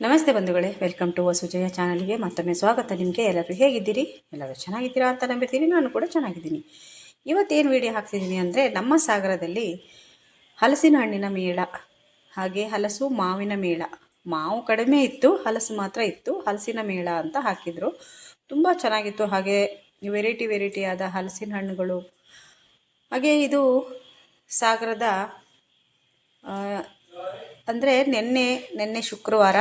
ನಮಸ್ತೆ ಬಂಧುಗಳೇ, welcome to ವಸುಜಯ ಚಾನಲ್ಗೆ ಮತ್ತೊಮ್ಮೆ ಸ್ವಾಗತ. ನಿಮಗೆ ಎಲ್ಲರೂ ಹೇಗಿದ್ದೀರಿ? ಎಲ್ಲರೂ ಚೆನ್ನಾಗಿದ್ದೀರಾ ಅಂತ ನಂಬಿರ್ತೀನಿ. ನಾನು ಕೂಡ ಚೆನ್ನಾಗಿದ್ದೀನಿ. ಇವತ್ತೇನು ವಿಡಿಯೋ ಹಾಕ್ತಿದ್ದೀನಿ ಅಂದರೆ, ನಮ್ಮ ಸಾಗರದಲ್ಲಿ ಹಲಸಿನ ಹಣ್ಣಿನ ಮೇಳ, ಹಾಗೆ ಹಲಸು ಮಾವಿನ ಮೇಳ. ಮಾವು ಕಡಿಮೆ ಇತ್ತು, ಹಲಸು ಮಾತ್ರ ಇತ್ತು. ಹಲಸಿನ ಮೇಳ ಅಂತ ಹಾಕಿದರು. ತುಂಬ ಚೆನ್ನಾಗಿತ್ತು. ಹಾಗೆ ವೆರೈಟಿಯಾದ ಹಲಸಿನ ಹಣ್ಣುಗಳು. ಹಾಗೆ ಇದು ಸಾಗರದ ಅಂದರೆ ನಿನ್ನೆ ಶುಕ್ರವಾರ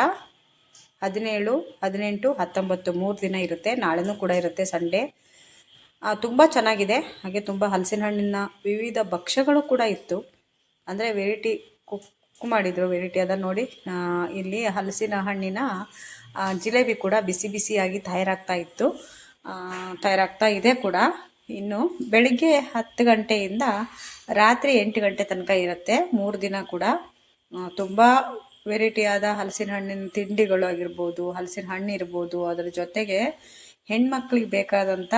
17, 18, 19 3 ದಿನ ಇರುತ್ತೆ. ನಾಳೆನೂ ಕೂಡ ಇರುತ್ತೆ, ಸಂಡೇ. ತುಂಬ ಚೆನ್ನಾಗಿದೆ. ಹಾಗೆ ತುಂಬ ಹಲಸಿನ ಹಣ್ಣಿನ ವಿವಿಧ ಭಕ್ಷ್ಯಗಳು ಕೂಡ ಇತ್ತು. ಅಂದರೆ ವೆರೈಟಿ ಕುಕ್ ಮಾಡಿದರು, ವೆರೈಟಿ ಅದ ನೋಡಿ. ಇಲ್ಲಿ ಹಲಸಿನ ಹಣ್ಣಿನ ಜಿಲೇಬಿ ಕೂಡ ಬಿಸಿ ಬಿಸಿಯಾಗಿ ತಯಾರಾಗ್ತಾ ಇದೆ ಕೂಡ. ಇನ್ನು ಬೆಳಿಗ್ಗೆ 10 ಗಂಟೆಯಿಂದ ರಾತ್ರಿ 8 ಗಂಟೆ ತನಕ ಇರುತ್ತೆ. 3 ದಿನ ಕೂಡ ತುಂಬ ವೆರೈಟಿಯಾದ ಹಲಸಿನ ಹಣ್ಣಿನ ತಿಂಡಿಗಳು ಆಗಿರ್ಬೋದು, ಹಲಸಿನ ಹಣ್ಣು ಇರ್ಬೋದು. ಅದರ ಜೊತೆಗೆ ಹೆಣ್ಮಕ್ಳಿಗೆ ಬೇಕಾದಂಥ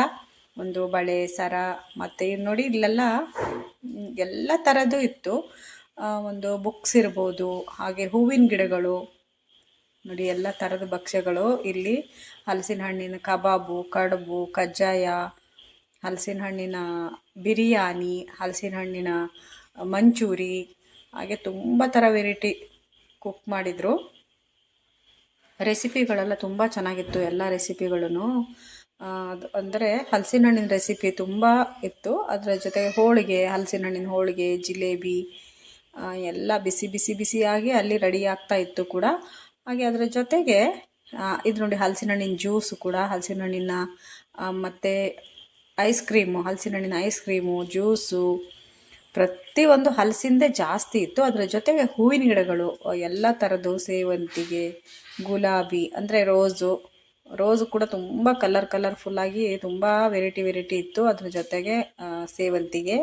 ಒಂದು ಬಳೆ, ಸರ, ಮತ್ತು ನೋಡಿ ಇಲ್ಲೆಲ್ಲ ಎಲ್ಲ ಥರದ್ದು ಇತ್ತು. ಒಂದು ಬುಕ್ಸ್ ಇರ್ಬೋದು, ಹಾಗೆ ಹೂವಿನ ಗಿಡಗಳು ನೋಡಿ, ಎಲ್ಲ ಥರದ ಭಕ್ಷ್ಯಗಳು ಇಲ್ಲಿ. ಹಲಸಿನ ಹಣ್ಣಿನ ಕಬಾಬು, ಕಡುಬು, ಕಜ್ಜಾಯ, ಹಲಸಿನ ಹಣ್ಣಿನ ಬಿರಿಯಾನಿ, ಹಲಸಿನ ಹಣ್ಣಿನ ಮಂಚೂರಿ, ಹಾಗೆ ತುಂಬ ಥರ ವೆರೈಟಿ ಕುಕ್ ಮಾಡಿದರು. ರೆಸಿಪಿಗಳೆಲ್ಲ ತುಂಬ ಚೆನ್ನಾಗಿತ್ತು. ಎಲ್ಲ ರೆಸಿಪಿಗಳೂ ಅಂದರೆ ಹಲಸಿನ ಹಣ್ಣಿನ ರೆಸಿಪಿ ತುಂಬ ಇತ್ತು. ಅದರ ಜೊತೆಗೆ ಹೋಳಿಗೆ, ಹಲಸಿನ ಹಣ್ಣಿನ ಹೋಳಿಗೆ, ಜಿಲೇಬಿ ಎಲ್ಲ ಬಿಸಿಯಾಗಿ ಅಲ್ಲಿ ರೆಡಿ ಆಗ್ತಾ ಇತ್ತು ಕೂಡ. ಹಾಗೆ ಅದರ ಜೊತೆಗೆ ಇದು ನೋಡಿ, ಹಲಸಿನ ಹಣ್ಣಿನ ಜ್ಯೂಸು ಕೂಡ, ಹಲಸಿನ ಹಣ್ಣಿನ ಮತ್ತು ಹಲಸಿನ ಹಣ್ಣಿನ ಐಸ್ ಕ್ರೀಮು, ಜ್ಯೂಸು, ಪ್ರತಿಯೊಂದು ಹಲಸಿಂದೇ ಜಾಸ್ತಿ ಇತ್ತು. ಅದರ ಜೊತೆಗೆ ಹೂವಿನ ಗಿಡಗಳು ಎಲ್ಲ ಥರದ್ದು, ಸೇವಂತಿಗೆ, ಗುಲಾಬಿ ಅಂದರೆ ರೋಸು ಕೂಡ ತುಂಬ ಕಲರ್ಫುಲ್ಲಾಗಿ ತುಂಬ ವೆರೈಟಿ ಇತ್ತು. ಅದ್ರ ಜೊತೆಗೆ ಸೇವಂತಿಗೆ,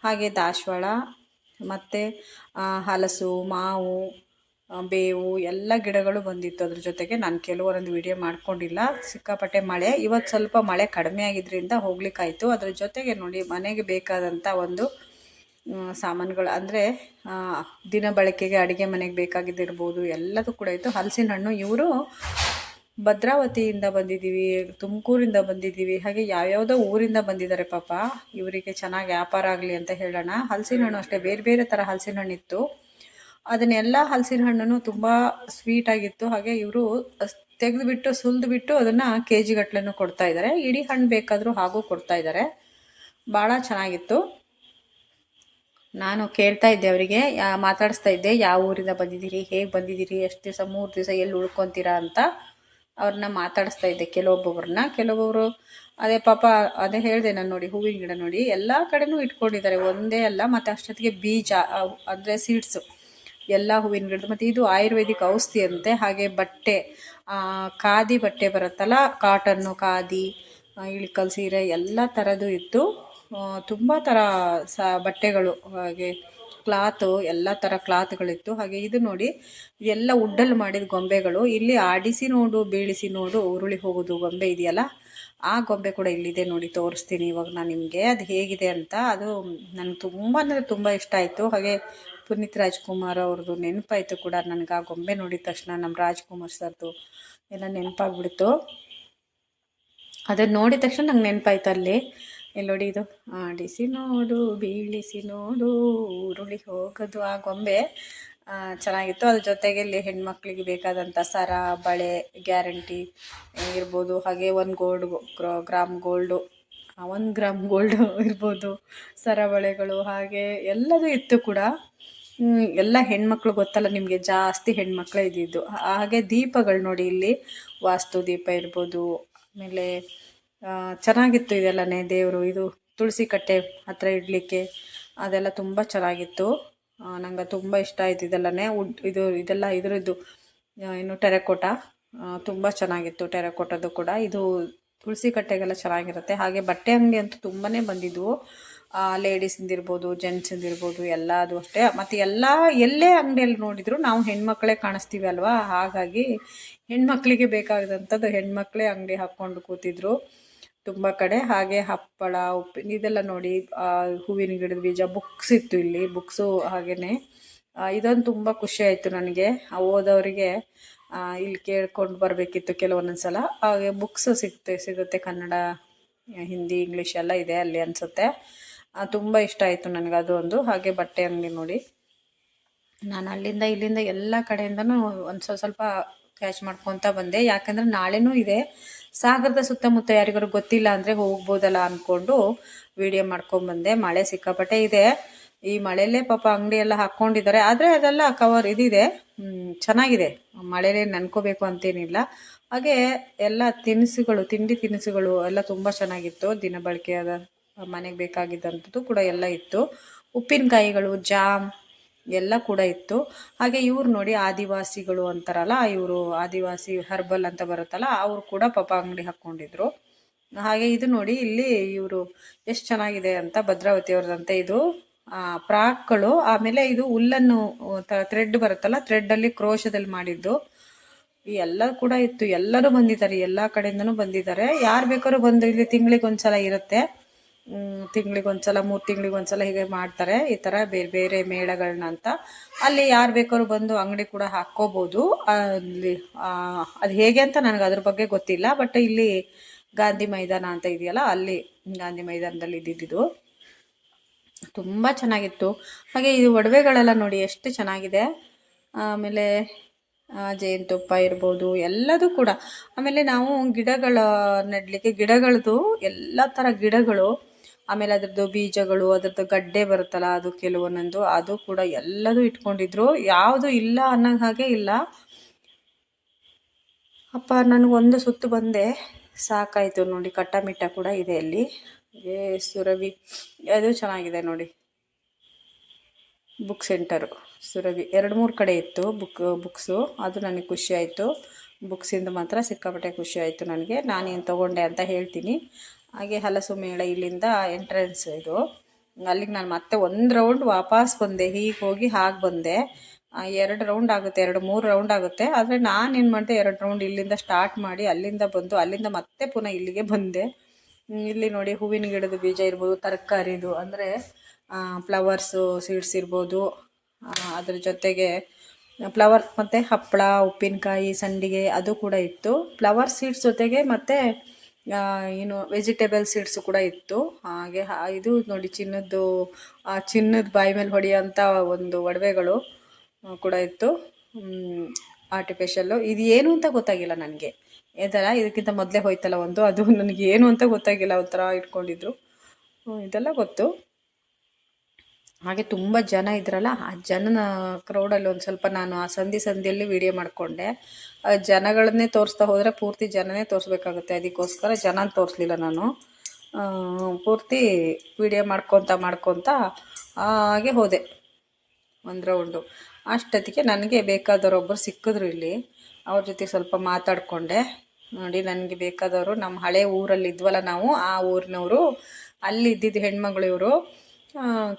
ಹಾಗೆ ದಾಸವಾಳ, ಮತ್ತು ಹಲಸು, ಮಾವು, ಬೇವು ಎಲ್ಲ ಗಿಡಗಳು ಬಂದಿತ್ತು. ಅದ್ರ ಜೊತೆಗೆ ನಾನು ಕೆಲವೊಂದು ವಿಡಿಯೋ ಮಾಡ್ಕೊಂಡಿಲ್ಲ, ಸಿಕ್ಕಾಪಟ್ಟೆ ಮಳೆ. ಇವತ್ತು ಸ್ವಲ್ಪ ಮಳೆ ಕಡಿಮೆ ಆಗಿದ್ದರಿಂದ ಹೋಗ್ಲಿಕ್ಕಾಯಿತು. ಅದ್ರ ಜೊತೆಗೆ ನೋಡಿ, ಮನೆಗೆ ಬೇಕಾದಂಥ ಒಂದು ಸಾಮಾನುಗಳು ಅಂದರೆ ದಿನ ಬಳಕೆಗೆ ಅಡುಗೆ ಮನೆಗೆ ಬೇಕಾಗಿದ್ದಿರ್ಬೋದು, ಎಲ್ಲದೂ ಕೂಡ ಇತ್ತು. ಹಲಸಿನ ಹಣ್ಣು ಇವರು ಭದ್ರಾವತಿಯಿಂದ ಬಂದಿದ್ದೀವಿ, ತುಮಕೂರಿಂದ ಬಂದಿದ್ದೀವಿ, ಹಾಗೆ ಯಾವ್ಯಾವುದೋ ಊರಿಂದ ಬಂದಿದ್ದಾರೆ ಪಾಪ. ಇವರಿಗೆ ಚೆನ್ನಾಗಿ ವ್ಯಾಪಾರ ಆಗಲಿ ಅಂತ ಹೇಳೋಣ. ಹಲಸಿನ ಹಣ್ಣು ಅಷ್ಟೇ ಬೇರೆ ಥರ ಹಲಸಿನ ಹಣ್ಣಿತ್ತು. ಅದನ್ನೆಲ್ಲ ಹಲಸಿನ ಹಣ್ಣು ತುಂಬ ಸ್ವೀಟಾಗಿತ್ತು. ಹಾಗೆ ಇವರು ತೆಗೆದುಬಿಟ್ಟು ಸುಲಿದುಬಿಟ್ಟು ಅದನ್ನು KG ಗಟ್ಟಲೆನೂ ಕೊಡ್ತಾ ಇದ್ದಾರೆ. ಇಡೀ ಹಣ್ಣು ಬೇಕಾದರೂ ಹಾಗೂ ಕೊಡ್ತಾ ಇದ್ದಾರೆ. ಭಾಳ ಚೆನ್ನಾಗಿತ್ತು. ನಾನು ಕೇಳ್ತಾ ಇದ್ದೆ ಅವರಿಗೆ, ಮಾತಾಡಿಸ್ತಾ ಇದ್ದೆ, ಯಾವ ಊರಿಂದ ಬಂದಿದ್ದೀರಿ, ಹೇಗೆ ಬಂದಿದ್ದೀರಿ, ಎಷ್ಟು ದಿವಸ, 3 ದಿವಸ ಎಲ್ಲಿ ಉಳ್ಕೊತೀರಾ ಅಂತ ಅವ್ರನ್ನ ಮಾತಾಡಿಸ್ತಾ ಇದ್ದೆ. ಕೆಲವೊಬ್ಬರು ಅದೇ ಪಾಪ, ಅದೇ ಹೇಳಿದೆ ನಾನು. ನೋಡಿ, ಹೂವಿನ ಗಿಡ ನೋಡಿ, ಎಲ್ಲ ಕಡೆನೂ ಇಟ್ಕೊಂಡಿದ್ದಾರೆ, ಒಂದೇ ಅಲ್ಲ. ಮತ್ತು ಅಷ್ಟೊತ್ತಿಗೆ ಬೀಜ ಅಂದರೆ ಸೀಡ್ಸು ಎಲ್ಲ ಹೂವಿನ ಗಿಡದ್ದು. ಮತ್ತು ಇದು ಆಯುರ್ವೇದಿಕ್ ಔಷಧಿ ಅಂತೆ. ಹಾಗೆ ಬಟ್ಟೆ, ಖಾದಿ ಬಟ್ಟೆ ಬರುತ್ತಲ್ಲ, ಕಾಟನ್ನು, ಖಾದಿ, ಇಳಿಕಲ್ ಸೀರೆ ಎಲ್ಲ ಥರದ್ದು ಇತ್ತು. ತುಂಬ ಥರ ಬಟ್ಟೆಗಳು, ಹಾಗೆ ಕ್ಲಾತು, ಎಲ್ಲ ಥರ ಕ್ಲಾತ್ಗಳಿತ್ತು. ಹಾಗೆ ಇದು ನೋಡಿ, ಇದೆಲ್ಲ ಉಡ್ಡಲ್ಲಿ ಮಾಡಿದ ಗೊಂಬೆಗಳು. ಇಲ್ಲಿ ಆಡಿಸಿ ನೋಡು, ಬೀಳಿಸಿ ನೋಡು, ಉರುಳಿ ಹೋಗೋದು ಗೊಂಬೆ ಇದೆಯಲ್ಲ, ಆ ಗೊಂಬೆ ಕೂಡ ಇಲ್ಲಿದೆ ನೋಡಿ. ತೋರಿಸ್ತೀನಿ ಇವಾಗ ನಾನು ನಿಮಗೆ ಅದು ಹೇಗಿದೆ ಅಂತ. ಅದು ನನಗೆ ತುಂಬ ಇಷ್ಟ ಆಯಿತು. ಹಾಗೆ ಪುನೀತ್ ರಾಜ್ಕುಮಾರ್ ಅವ್ರದ್ದು ನೆನಪಾಯಿತು ಕೂಡ ನನಗೆ. ಆ ಗೊಂಬೆ ನೋಡಿದ ತಕ್ಷಣ ನಮ್ಮ ರಾಜ್ಕುಮಾರ್ ಸರ್ದು ಎಲ್ಲ ನೆನಪಾಗ್ಬಿಡ್ತು. ಅದನ್ನು ನೋಡಿದ ತಕ್ಷಣ ನಂಗೆ ನೆನಪಾಯ್ತು ಅಲ್ಲಿ. ಇಲ್ಲಿ ನೋಡಿ, ಇದು ಆಡಿಸಿ ನೋಡು, ಬೀಳಿಸಿ ನೋಡು, ಉರುಳಿ ಹೋಗೋದು, ಆ ಗೊಂಬೆ ಚೆನ್ನಾಗಿತ್ತು. ಅದ್ರ ಜೊತೆಗೆ ಇಲ್ಲಿ ಹೆಣ್ಮಕ್ಳಿಗೆ ಬೇಕಾದಂಥ ಸರ, ಬಳೆ, ಗ್ಯಾರಂಟಿ ಇರ್ಬೋದು. ಹಾಗೆ 1 ಗ್ರಾಮ್ ಗೋಲ್ಡು ಇರ್ಬೋದು, ಸರ, ಬಳೆಗಳು, ಹಾಗೆ ಎಲ್ಲದೂ ಇತ್ತು ಕೂಡ. ಎಲ್ಲ ಹೆಣ್ಮಕ್ಳು ಗೊತ್ತಲ್ಲ ನಿಮಗೆ, ಜಾಸ್ತಿ ಹೆಣ್ಮಕ್ಳೇ ಇದ್ದಿದ್ದು. ಹಾಗೆ ದೀಪಗಳು ನೋಡಿ, ಇಲ್ಲಿ ವಾಸ್ತು ದೀಪ ಇರ್ಬೋದು. ಆಮೇಲೆ ಚೆನ್ನಾಗಿತ್ತು ಇದೆಲ್ಲನೇ. ದೇವರು, ಇದು ತುಳಸಿ ಕಟ್ಟೆ ಹತ್ರ ಇಡಲಿಕ್ಕೆ, ಅದೆಲ್ಲ ತುಂಬ ಚೆನ್ನಾಗಿತ್ತು. ನಂಗೆ ತುಂಬ ಇಷ್ಟ ಆಯ್ತು ಇದೆಲ್ಲನೇ. ಇದೆಲ್ಲ ಇದರದ್ದು ಏನು ಟೆರಕೋಟ, ತುಂಬ ಚೆನ್ನಾಗಿತ್ತು ಟೆರಕೋಟದ್ದು ಕೂಡ. ಇದು ತುಳಸಿ ಕಟ್ಟೆಗೆಲ್ಲ ಚೆನ್ನಾಗಿರುತ್ತೆ. ಹಾಗೆ ಬಟ್ಟೆ ಅಂಗಡಿ ಅಂತೂ ತುಂಬಾ ಬಂದಿದ್ವು. ಲೇಡೀಸಿಂದಿರ್ಬೋದು, ಜೆಂಟ್ಸಿಂದಿರ್ಬೋದು, ಎಲ್ಲದು ಅಷ್ಟೇ. ಮತ್ತು ಎಲ್ಲೇ ಅಂಗಡಿಯಲ್ಲಿ ನೋಡಿದ್ರು ನಾವು ಹೆಣ್ಮಕ್ಳೇ ಕಾಣಿಸ್ತೀವಿ ಅಲ್ವಾ, ಹಾಗಾಗಿ ಹೆಣ್ಮಕ್ಳಿಗೆ ಬೇಕಾದಂಥದ್ದು ಹೆಣ್ಮಕ್ಳೇ ಅಂಗಡಿ ಹಾಕ್ಕೊಂಡು ಕೂತಿದ್ರು ತುಂಬ ಕಡೆ. ಹಾಗೆ ಹಪ್ಪಳ, ಉಪ್ಪಿನ ಇದೆಲ್ಲ ನೋಡಿ, ಹೂವಿನ ಗಿಡದ ಬೀಜ, ಬುಕ್ಸ್ ಇತ್ತು ಇಲ್ಲಿ, ಬುಕ್ಸು ಹಾಗೆಯೇ ಇದೊಂದು ತುಂಬ ಖುಷಿ ಆಯಿತು ನನಗೆ. ಹೋದವರಿಗೆ ಇಲ್ಲಿ ಕೇಳ್ಕೊಂಡು ಬರಬೇಕಿತ್ತು ಕೆಲವೊಂದೊಂದು ಸಲ. ಹಾಗೆ ಬುಕ್ಸು ಸಿಗುತ್ತೆ ಕನ್ನಡ, ಹಿಂದಿ, ಇಂಗ್ಲೀಷ್ ಎಲ್ಲ ಇದೆ ಅಲ್ಲಿ ಅನಿಸುತ್ತೆ. ತುಂಬ ಇಷ್ಟ ಆಯಿತು ನನಗೆ ಅದು ಒಂದು. ಹಾಗೆ ಬಟ್ಟೆ ಅಂಗಡಿ ನೋಡಿ, ನಾನು ಅಲ್ಲಿಂದ ಇಲ್ಲಿಂದ ಎಲ್ಲ ಕಡೆಯಿಂದನೂ ಒಂದು ಸ್ವಲ್ಪ ಕ್ಯಾಚ್ ಮಾಡ್ಕೊತ ಬಂದೆ. ಯಾಕಂದರೆ ನಾಳೆನೂ ಇದೆ. ಸಾಗರದ ಸುತ್ತಮುತ್ತ ಯಾರಿಗಾರು ಗೊತ್ತಿಲ್ಲ ಅಂದರೆ ಹೋಗ್ಬೋದಲ್ಲ ಅಂದ್ಕೊಂಡು ವಿಡಿಯೋ ಮಾಡ್ಕೊಂಬಂದೆ. ಮಳೆ ಸಿಕ್ಕಾಪಟ್ಟೆ ಇದೆ. ಈ ಮಳೆಯಲ್ಲೇ ಪಾಪ ಅಂಗಡಿ ಎಲ್ಲ ಹಾಕ್ಕೊಂಡಿದ್ದಾರೆ. ಆದರೆ ಅದೆಲ್ಲ ಕವರ್ ಇದಿದೆ, ಚೆನ್ನಾಗಿದೆ. ಮಳೆಯಲ್ಲೇ ನೆನ್ಕೋಬೇಕು ಅಂತೇನಿಲ್ಲ. ಹಾಗೆ ಎಲ್ಲ ತಿಂಡಿ ತಿನಿಸುಗಳು ಎಲ್ಲ ತುಂಬ ಚೆನ್ನಾಗಿತ್ತು. ದಿನಬಳಕೆಯಾದ ಮನೆಗೆ ಬೇಕಾಗಿದ್ದಂಥದ್ದು ಕೂಡ ಎಲ್ಲ ಇತ್ತು. ಉಪ್ಪಿನಕಾಯಿಗಳು, ಜಾಮ್ ಎಲ್ಲ ಕೂಡ ಇತ್ತು. ಹಾಗೆ ಇವ್ರು ನೋಡಿ, ಆದಿವಾಸಿಗಳು ಅಂತಾರಲ್ಲ, ಇವರು ಆದಿವಾಸಿ ಹರ್ಬಲ್ ಅಂತ ಬರುತ್ತಲ್ಲ, ಅವರು ಕೂಡ ಪಾಪ ಅಂಗಡಿ ಹಾಕ್ಕೊಂಡಿದ್ರು. ಹಾಗೆ ಇದು ನೋಡಿ, ಇಲ್ಲಿ ಇವರು ಎಷ್ಟು ಚೆನ್ನಾಗಿದೆ ಅಂತ, ಭದ್ರಾವತಿ ಅವ್ರದಂತೆ ಇದು ಫ್ರಾಕ್ಗಳು. ಆಮೇಲೆ ಇದು ಹುಲ್ಲನ್ನು ಥ್ರೆಡ್ ಬರುತ್ತಲ್ಲ, ಥ್ರೆಡ್ಡಲ್ಲಿ ಕ್ರೋಶದಲ್ಲಿ ಮಾಡಿದ್ದು ಈ ಎಲ್ಲ ಕೂಡ ಇತ್ತು. ಎಲ್ಲರೂ ಬಂದಿದ್ದಾರೆ, ಎಲ್ಲ ಕಡೆಯಿಂದನೂ ಬಂದಿದ್ದಾರೆ. ಯಾರು ಬೇಕಾದ್ರೂ ಬಂದು, ಇಲ್ಲಿ ತಿಂಗಳಿಗೊಂದ್ಸಲ ಇರುತ್ತೆ. ತಿಂಗಳಿಗೊಂದ್ಸಲ, 3 ತಿಂಗಳಿಗೊಂದ್ಸಲ ಹೀಗೆ ಮಾಡ್ತಾರೆ ಈ ಥರ ಬೇರೆ ಬೇರೆ ಮೇಳಗಳನ್ನ ಅಂತ. ಅಲ್ಲಿ ಯಾರು ಬೇಕಾದ್ರೂ ಬಂದು ಅಂಗಡಿ ಕೂಡ ಹಾಕ್ಕೋಬೋದು. ಅಲ್ಲಿ ಅದು ಹೇಗೆ ಅಂತ ನನಗೆ ಅದ್ರ ಬಗ್ಗೆ ಗೊತ್ತಿಲ್ಲ. ಬಟ್ ಇಲ್ಲಿ ಗಾಂಧಿ ಮೈದಾನ ಅಂತ ಇದೆಯಲ್ಲ, ಅಲ್ಲಿ ಗಾಂಧಿ ಮೈದಾನದಲ್ಲಿ ಇದ್ದಿದ್ದು ತುಂಬ ಚೆನ್ನಾಗಿತ್ತು. ಹಾಗೆ ಇದು ಒಡವೆಗಳೆಲ್ಲ ನೋಡಿ ಎಷ್ಟು ಚೆನ್ನಾಗಿದೆ. ಆಮೇಲೆ ಜೇನುತುಪ್ಪ ಇರ್ಬೋದು, ಎಲ್ಲದೂ ಕೂಡ. ಆಮೇಲೆ ನಾವು ಗಿಡಗಳ ನೆಡಲಿಕ್ಕೆ ಗಿಡಗಳದ್ದು ಎಲ್ಲ ಥರ ಗಿಡಗಳು, ಆಮೇಲೆ ಅದ್ರದ್ದು ಬೀಜಗಳು, ಅದ್ರದ್ದು ಗಡ್ಡೆ ಬರುತ್ತಲ್ಲ, ಅದು ಕೆಲವೊಂದೊಂದು ಅದು ಕೂಡ ಎಲ್ಲದೂ ಇಟ್ಕೊಂಡಿದ್ರು. ಯಾವುದು ಇಲ್ಲ ಅನ್ನೋ ಹಾಗೆ ಇಲ್ಲ. ಅಪ್ಪ ನನಗೊಂದು ಸುತ್ತು ಬಂದೆ ಸಾಕಾಯಿತು ನೋಡಿ. ಕಟ್ಟಮಿಟ್ಟ ಕೂಡ ಇದೆ ಅಲ್ಲಿ. ಸುರಭಿ ಅದು ಚೆನ್ನಾಗಿದೆ ನೋಡಿ. ಬುಕ್ ಸೆಂಟರು ಸುರಭಿ 2-3 ಕಡೆ ಇತ್ತು ಬುಕ್ಸು. ಅದು ನನಗೆ ಖುಷಿ ಆಯಿತು. ಬುಕ್ಸಿಂದ ಮಾತ್ರ ಸಿಕ್ಕಾಪಟ್ಟೆ ಖುಷಿ ಆಯಿತು ನನಗೆ. ನಾನೇನು ತೊಗೊಂಡೆ ಅಂತ ಹೇಳ್ತೀನಿ. ಹಾಗೆ ಹಲಸು ಮೇಳ ಇಲ್ಲಿಂದ ಎಂಟ್ರೆನ್ಸ್ ಇದು. ಅಲ್ಲಿಗೆ ನಾನು ಮತ್ತೆ 1 ರೌಂಡ್ ವಾಪಸ್ ಬಂದೆ. ಹೀಗೆ ಹೋಗಿ ಹಾಗೆ ಬಂದೆ. 2 ರೌಂಡ್ ಆಗುತ್ತೆ, 2-3 ರೌಂಡ್ ಆಗುತ್ತೆ. ಆದರೆ ನಾನೇನು ಮಾಡಿದೆ, 2 ರೌಂಡ್ ಇಲ್ಲಿಂದ ಸ್ಟಾರ್ಟ್ ಮಾಡಿ ಅಲ್ಲಿಂದ ಬಂದು ಅಲ್ಲಿಂದ ಮತ್ತೆ ಪುನಃ ಇಲ್ಲಿಗೆ ಬಂದೆ. ಇಲ್ಲಿ ನೋಡಿ, ಹೂವಿನ ಗಿಡದ ಬೀಜ ಇರ್ಬೋದು, ತರಕಾರಿದು ಅಂದರೆ ಫ್ಲವರ್ಸು ಸೀಡ್ಸ್ ಇರ್ಬೋದು. ಅದ್ರ ಜೊತೆಗೆ ಫ್ಲವರ್ ಮತ್ತು ಹಪ್ಪಳ, ಉಪ್ಪಿನಕಾಯಿ, ಸಂಡಿಗೆ ಅದು ಕೂಡ ಇತ್ತು. ಫ್ಲವರ್ ಸೀಡ್ಸ್ ಜೊತೆಗೆ ಮತ್ತು ಏನು ವೆಜಿಟೇಬಲ್ ಸೀಡ್ಸು ಕೂಡ ಇತ್ತು. ಹಾಗೆ ಇದು ನೋಡಿ, ಚಿನ್ನದ ಬಾಯಿ ಮೇಲೆ ಹೊಡೆಯೋಂಥ ಒಂದು ಒಡವೆಗಳು ಕೂಡ ಇತ್ತು. ಆರ್ಟಿಫಿಷಿಯಲ್ಲು ಇದು ಏನು ಅಂತ ಗೊತ್ತಾಗಿಲ್ಲ ನನಗೆ. ಇದೆಲ್ಲ ಇದಕ್ಕಿಂತ ಮೊದಲೇ ಹೋಯ್ತಲ್ಲ ಒಂದು, ಅದು ನನಗೆ ಏನು ಅಂತ ಗೊತ್ತಾಗಿಲ್ಲ. ಒಂಥರ ಇಟ್ಕೊಂಡಿದ್ರು, ಇದೆಲ್ಲ ಗೊತ್ತು. ಹಾಗೆ ತುಂಬ ಜನ ಇದ್ರಲ್ಲ, ಆ ಜನನ ಕ್ರೌಡಲ್ಲಿ ಒಂದು ಸ್ವಲ್ಪ ನಾನು ಆ ಸಂದಿಯಲ್ಲಿ ವಿಡಿಯೋ ಮಾಡಿಕೊಂಡೆ. ಜನಗಳನ್ನೇ ತೋರಿಸ್ತಾ ಹೋದರೆ ಪೂರ್ತಿ ಜನನೇ ತೋರಿಸ್ಬೇಕಾಗುತ್ತೆ. ಅದಕ್ಕೋಸ್ಕರ ಜನ ತೋರಿಸ್ಲಿಲ್ಲ ನಾನು. ಪೂರ್ತಿ ವಿಡಿಯೋ ಮಾಡ್ಕೊತ ಹಾಗೆ ಹೋದೆ 1 ರೌಂಡು. ಅಷ್ಟೊತ್ತಿಗೆ ನನಗೆ ಬೇಕಾದವರೊಬ್ಬರು ಸಿಕ್ಕಿದ್ರು ಇಲ್ಲಿ. ಅವ್ರ ಜೊತೆ ಸ್ವಲ್ಪ ಮಾತಾಡಿಕೊಂಡೆ. ನೋಡಿ, ನನಗೆ ಬೇಕಾದವರು ನಮ್ಮ ಹಳೆ ಊರಲ್ಲಿ ಇದ್ವಲ್ಲ ನಾವು, ಆ ಊರಿನವರು. ಅಲ್ಲಿ ಇದ್ದಿದ್ದು ಹೆಣ್ಮಗಳು ಇವರು.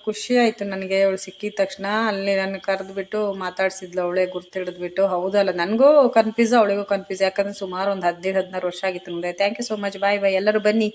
ಖುಷಿ ಆಯಿತು ನನಗೆ. ಅವಳು ಸಿಕ್ಕಿದ ತಕ್ಷಣ ಅಲ್ಲಿ ನನ್ನ ಕರೆದುಬಿಟ್ಟು ಮಾತಾಡ್ಸಿದ್ಲು. ಅವಳೇ ಗುರ್ತಿಡಿದ್ಬಿಟ್ಟು. ಹೌದಲ್ಲ, ನನಗೂ ಕನ್ಫ್ಯೂಸ್, ಅವಳಿಗೂ ಕನ್ಫ್ಯೂಸ್. ಯಾಕಂದರೆ ಸುಮಾರು ಒಂದು 15-16 ವರ್ಷ ಆಗಿತ್ತು ನನಗೆ. Thank you so much. Bye bye. ಎಲ್ಲರೂ ಬನ್ನಿ.